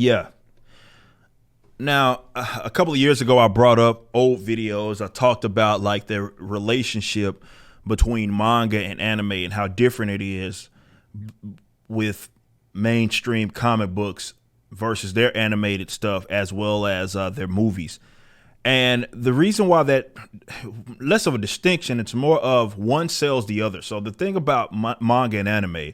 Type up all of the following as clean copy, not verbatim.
Yeah. Now, a couple of years ago, I brought up old videos. I talked about like the relationship between manga and anime and how different it is with mainstream comic books versus their animated stuff as well as their movies. And the reason why that less of a distinction, it's more of one sells the other. So the thing about manga and anime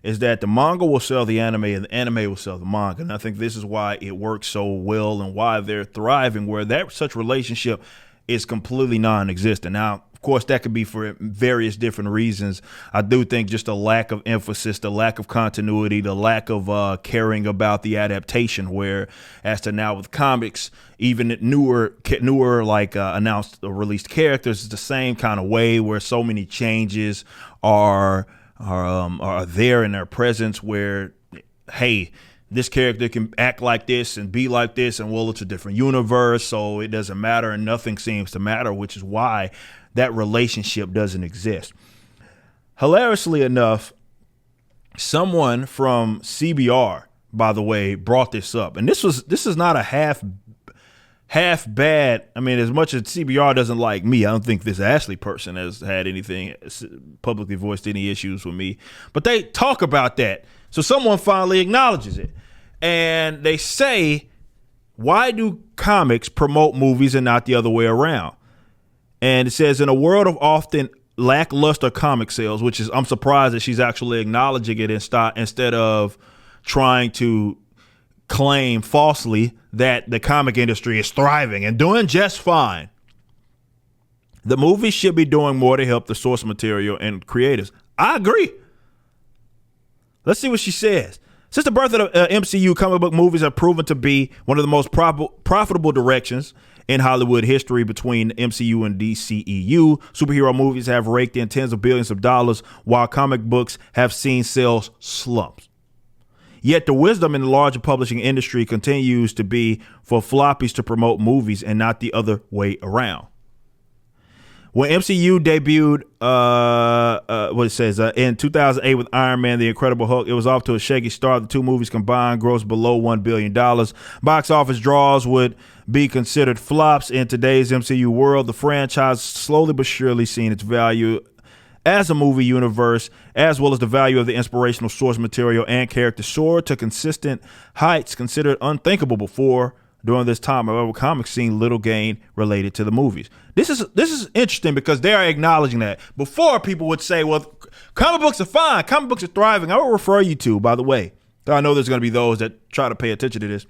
is that the manga will sell the anime and the anime will sell the manga. And I think this is why it works so well and why they're thriving, where that such relationship is completely non-existent. Now, of course, that could be for various different reasons. I do think just the lack of emphasis, the lack of continuity, the lack of caring about the adaptation, where as to now with comics, even newer like announced or released characters, it's the same kind of way where so many changes are there in their presence where, hey, this character can act like this and be like this, and well, it's a different universe, so it doesn't matter and nothing seems to matter, which is why that relationship doesn't exist. Hilariously enough, someone from CBR, by the way, brought this up, and this is not a half bad. I mean, as much as CBR doesn't like me, I don't think this Ashley person has had anything publicly voiced any issues with me, but they talk about that. So someone finally acknowledges it, and they say, why do comics promote movies and not the other way around? And it says, in a world of often lackluster comic sales, which is, I'm surprised that she's actually acknowledging it instead of trying to claim falsely that the comic industry is thriving and doing just fine. The movies should be doing more to help the source material and creators. I agree. Let's see what she says. Since the birth of the MCU, comic book movies have proven to be one of the most profitable directions in Hollywood history. Between MCU and DCEU, superhero movies have raked in tens of billions of dollars, while comic books have seen sales slumps. Yet the wisdom in the larger publishing industry continues to be for floppies to promote movies and not the other way around. When MCU debuted, in 2008 with Iron Man, The Incredible Hulk, it was off to a shaky start. The two movies combined grossed below $1 billion. Box office draws would be considered flops in today's MCU world. The franchise slowly but surely seen its value as a movie universe, as well as the value of the inspirational source material and character soared to consistent heights considered unthinkable before. During this time, however, comics seen little gain related to the movies. This is interesting because they are acknowledging that. Before, people would say, well, comic books are fine. Comic books are thriving. I will refer you to, by the way. I know there's going to be those that try to pay attention to this.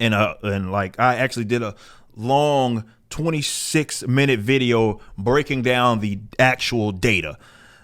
And like I actually did a long 26-minute video breaking down the actual data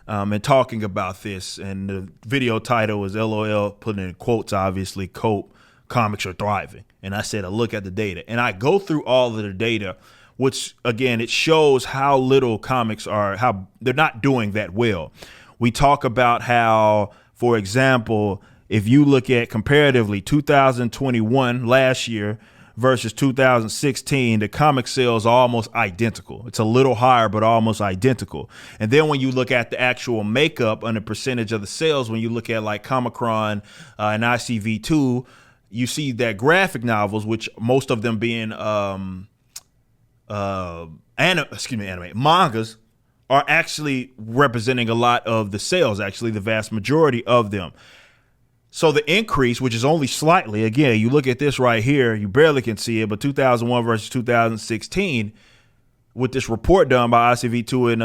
and talking about this. And the video title is LOL, putting in quotes, obviously, comics are thriving. And I said, a look at the data. And I go through all of the data, which, again, it shows how little comics are, how they're not doing that well. We talk about how, for example, if you look at comparatively 2021, last year, versus 2016, the comic sales are almost identical. It's a little higher, but almost identical. And then when you look at the actual makeup and the percentage of the sales, when you look at like Comic-Con and ICV2, you see that graphic novels, which most of them being anime, mangas, are actually representing a lot of the sales, actually the vast majority of them. So the increase, which is only slightly, again, you look at this right here, you barely can see it, but 2001 versus 2016, with this report done by ICV2 and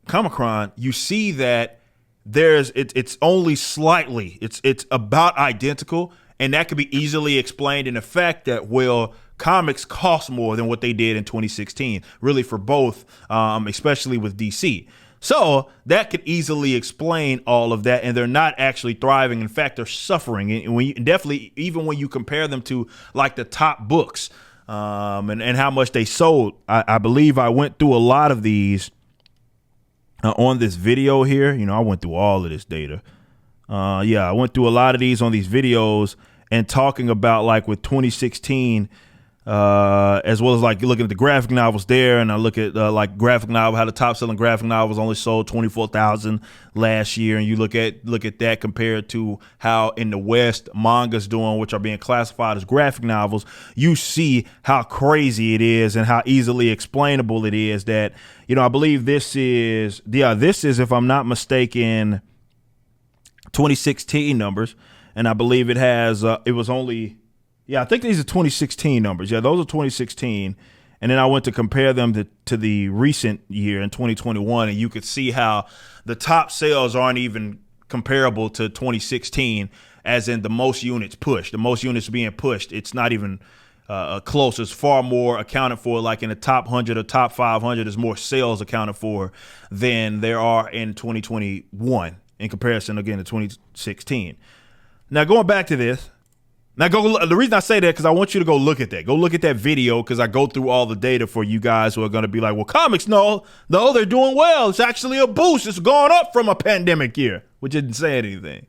Comic-Con, you see that it's only slightly, it's about identical. And that could be easily explained in the fact that, well, comics cost more than what they did in 2016, really for both, especially with DC. So that could easily explain all of that. And they're not actually thriving. In fact, they're suffering. And when definitely, even when you compare them to like the top books and how much they sold, I believe I went through a lot of these on this video here. You know, I went through all of this data. I went through a lot of these on these videos and talking about like with 2016, as well as like looking at the graphic novels there, and I look at like graphic novel, how the top selling graphic novels only sold 24,000 last year, and you look at that compared to how in the West manga's doing, which are being classified as graphic novels. You see how crazy it is and how easily explainable it is that, I believe this is if I'm not mistaken 2016 numbers, and I believe it has it was only. Yeah, I think these are 2016 numbers. Yeah, those are 2016. And then I went to compare them to the recent year in 2021, and you could see how the top sales aren't even comparable to 2016, as in the most units pushed. The most units being pushed, it's not even close. It's far more accounted for, like in the top 100 or top 500, there's more sales accounted for than there are in 2021 in comparison, again, to 2016. Now, going back to this. Now, the reason I say that because I want you to go look at that. Go look at that video because I go through all the data for you guys who are going to be like, well, comics, no, they're doing well. It's actually a boost. It's gone up from a pandemic year, which didn't say anything.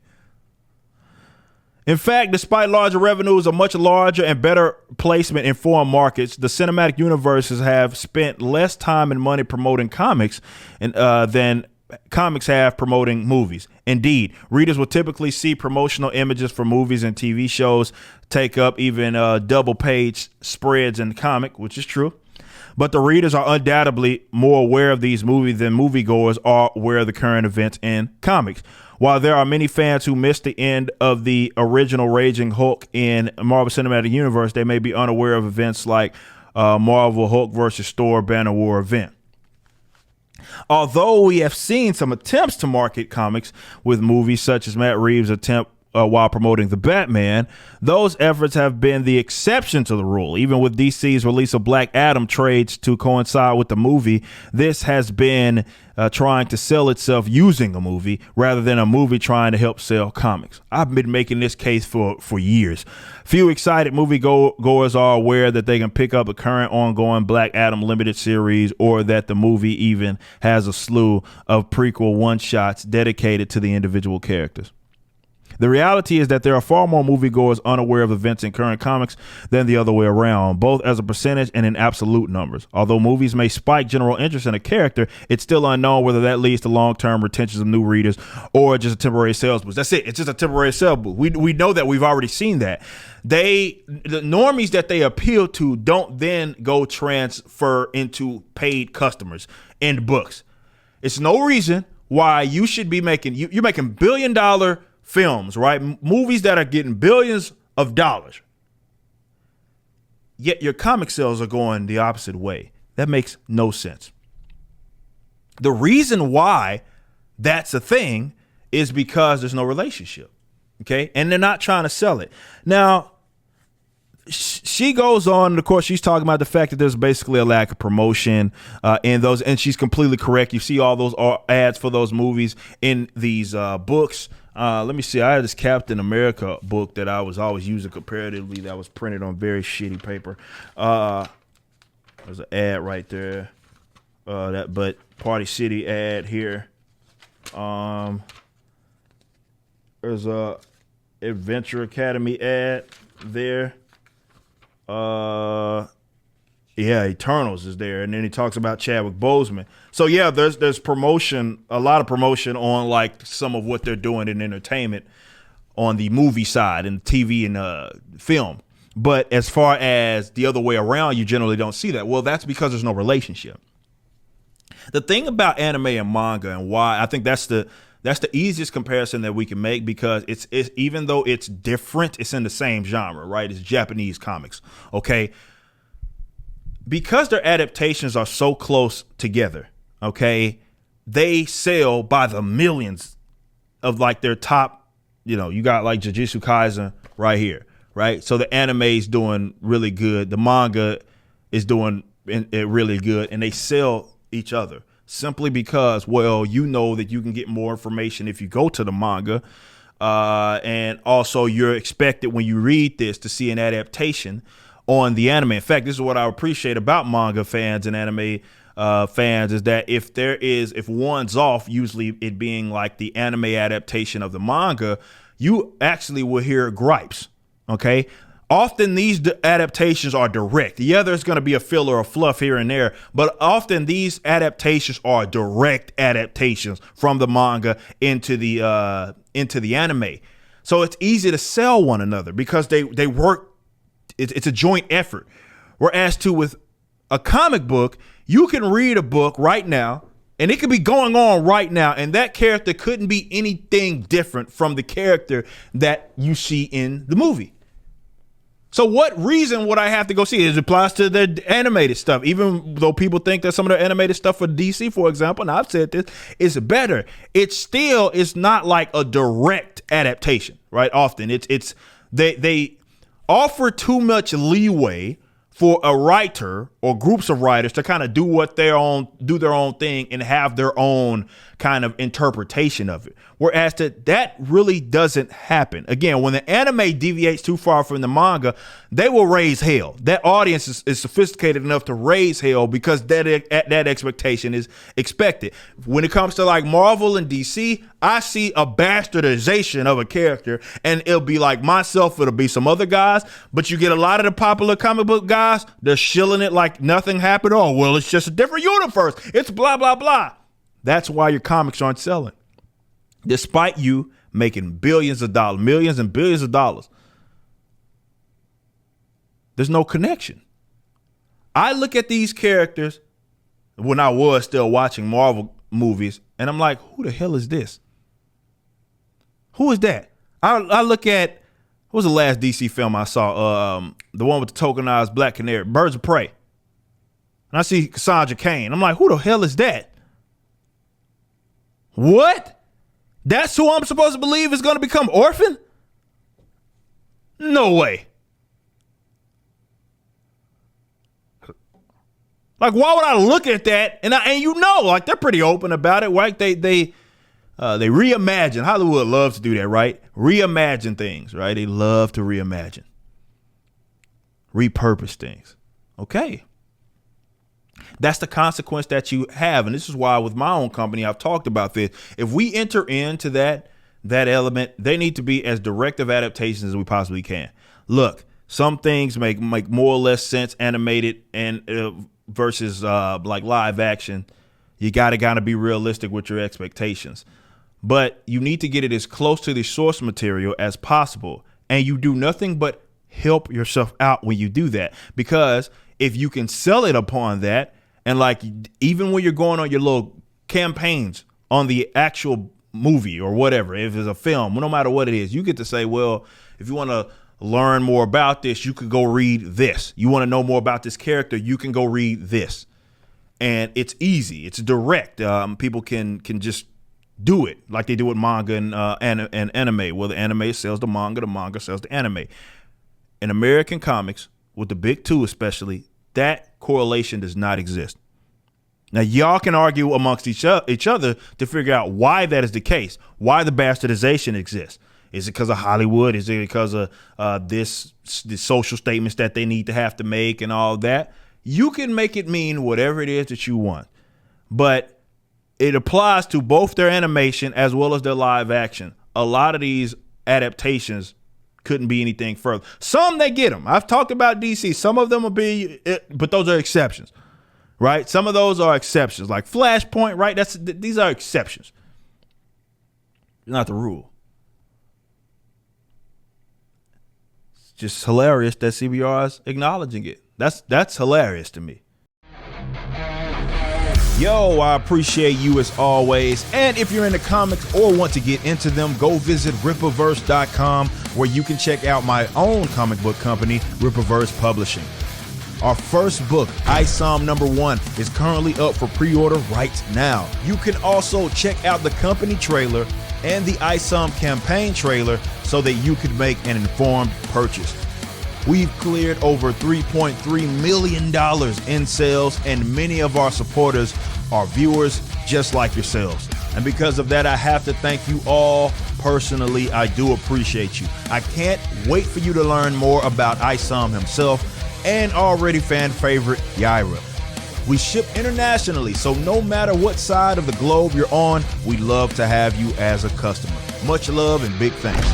In fact, despite larger revenues, a much larger and better placement in foreign markets, the cinematic universes have spent less time and money promoting comics than comics have promoting movies. Indeed, readers will typically see promotional images for movies and TV shows take up even double page spreads in the comic, which is true. But the readers are undoubtedly more aware of these movies than moviegoers are aware of the current events in comics. While there are many fans who missed the end of the original Raging Hulk in Marvel Cinematic Universe, they may be unaware of events like Marvel Hulk versus Thor Banner War event. Although we have seen some attempts to market comics with movies such as Matt Reeves' attempt while promoting the Batman, those efforts have been the exception to the rule. Even with DC's release of Black Adam trades to coincide with the movie, this has been trying to sell itself using a movie rather than a movie trying to help sell comics. I've been making this case for years. Few excited moviegoers are aware that they can pick up a current ongoing Black Adam limited series, or that the movie even has a slew of prequel one-shots dedicated to the individual characters. The reality is that there are far more moviegoers unaware of events in current comics than the other way around, both as a percentage and in absolute numbers. Although movies may spike general interest in a character, it's still unknown whether that leads to long-term retention of new readers or just a temporary sales boost. That's it. It's just a temporary sales boost. We know that. We've already seen that. The normies that they appeal to don't then go transfer into paid customers in books. It's no reason why you should be making, you're making billion-dollar films, right? Movies that are getting billions of dollars. Yet your comic sales are going the opposite way. That makes no sense. The reason why that's a thing is because there's no relationship. Okay. And they're not trying to sell it. Now, she goes on, and of course, she's talking about the fact that there's basically a lack of promotion in those, and she's completely correct. You see all those ads for those movies in these books. Let me see. I had this Captain America book that I was always using comparatively that was printed on very shitty paper. There's an ad right there. But Party City ad here. There's a Adventure Academy ad there. Yeah, Eternals is there, and then he talks about Chadwick Boseman. So yeah, there's promotion, a lot of promotion on like some of what they're doing in entertainment on the movie side and TV and film. But as far as the other way around, you generally don't see that. Well, that's because there's no relationship. The thing about anime and manga, and why I think that's the easiest comparison that we can make, because it's even though it's different, it's in the same genre, right? It's Japanese comics, okay? Because their adaptations are so close together, okay, they sell by the millions of like their top, you got like Jujutsu Kaisen right here, right? So the anime is doing really good. The manga is doing it really good, and they sell each other simply because, well, that you can get more information if you go to the manga. And also you're expected when you read this to see an adaptation on the anime. In fact, this is what I appreciate about manga fans and anime fans, is that if one's off, usually it being like the anime adaptation of the manga, you actually will hear gripes. Okay. Often these adaptations are direct. Yeah, there's going to be a filler or fluff here and there, but often these adaptations are direct adaptations from the manga into the anime. So it's easy to sell one another because they work. It's a joint effort. Whereas with a comic book, you can read a book right now, and it could be going on right now, and that character couldn't be anything different from the character that you see in the movie. So what reason would I have to go see it? It applies to the animated stuff, even though people think that some of the animated stuff for DC, for example, and I've said this, is better. It still is not like a direct adaptation, right? Often they offer too much leeway for a writer or groups of writers to kind of do their own thing and have their own kind of interpretation of it. Whereas that really doesn't happen. Again, when the anime deviates too far from the manga, they will raise hell. That audience is sophisticated enough to raise hell because that expectation is expected. When it comes to like Marvel and DC, I see a bastardization of a character, and it'll be like myself, it'll be some other guys, but you get a lot of the popular comic book guys, they're shilling it like nothing happened. Oh, well, it's just a different universe. It's blah, blah, blah. That's why your comics aren't selling. Despite you making billions of dollars, millions and billions of dollars, there's no connection. I look at these characters when I was still watching Marvel movies, and I'm like, who the hell is this? Who is that? I look at, what was the last DC film I saw? The one with the tokenized Black Canary, Birds of Prey. And I see Cassandra Cain. I'm like, who the hell is that? What? That's who I'm supposed to believe is going to become Orphan? No way. Like, why would I look at that? And like they're pretty open about it, right? They reimagine. Hollywood loves to do that, right? Reimagine things, right? They love to reimagine, repurpose things. Okay. That's the consequence that you have. And this is why with my own company, I've talked about this. If we enter into that element, they need to be as direct of adaptations as we possibly can. Look, some things make more or less sense animated and versus like live action. You got to kind of be realistic with your expectations. But you need to get it as close to the source material as possible. And you do nothing but help yourself out when you do that. Because if you can sell it upon that, and like even when you're going on your little campaigns on the actual movie or whatever, if it's a film, no matter what it is, you get to say, well, if you want to learn more about this, you could go read this. You want to know more about this character, you can go read this. And it's easy. It's direct. People can just do it like they do with manga and anime. Well, the anime sells the manga sells the anime. In American comics, with the big two especially, that correlation does not exist. Now, y'all can argue amongst each other to figure out why that is the case, why the bastardization exists. Is it because of Hollywood? Is it because of the social statements that they need to have to make and all that? You can make it mean whatever it is that you want, but it applies to both their animation as well as their live action. A lot of these adaptations couldn't be anything further. Some, they get them. I've talked about DC. Some of them will be, but those are exceptions, right? Some of those are exceptions, like Flashpoint, right? These are exceptions, not the rule. It's just hilarious that CBR is acknowledging it. That's hilarious to me. Yo, I appreciate you as always. And if you're into comics or want to get into them, go visit Rippaverse.com, where you can check out my own comic book company, Rippaverse Publishing. Our first book, ISOM #1, is currently up for pre-order right now. You can also check out the company trailer and the ISOM campaign trailer so that you can make an informed purchase. We've cleared over $3.3 million in sales, and many of our supporters are viewers just like yourselves. And because of that, I have to thank you all personally. I do appreciate you. I can't wait for you to learn more about ISOM himself and already fan favorite Yaira. We ship internationally, so no matter what side of the globe you're on, we love to have you as a customer. Much love and big thanks.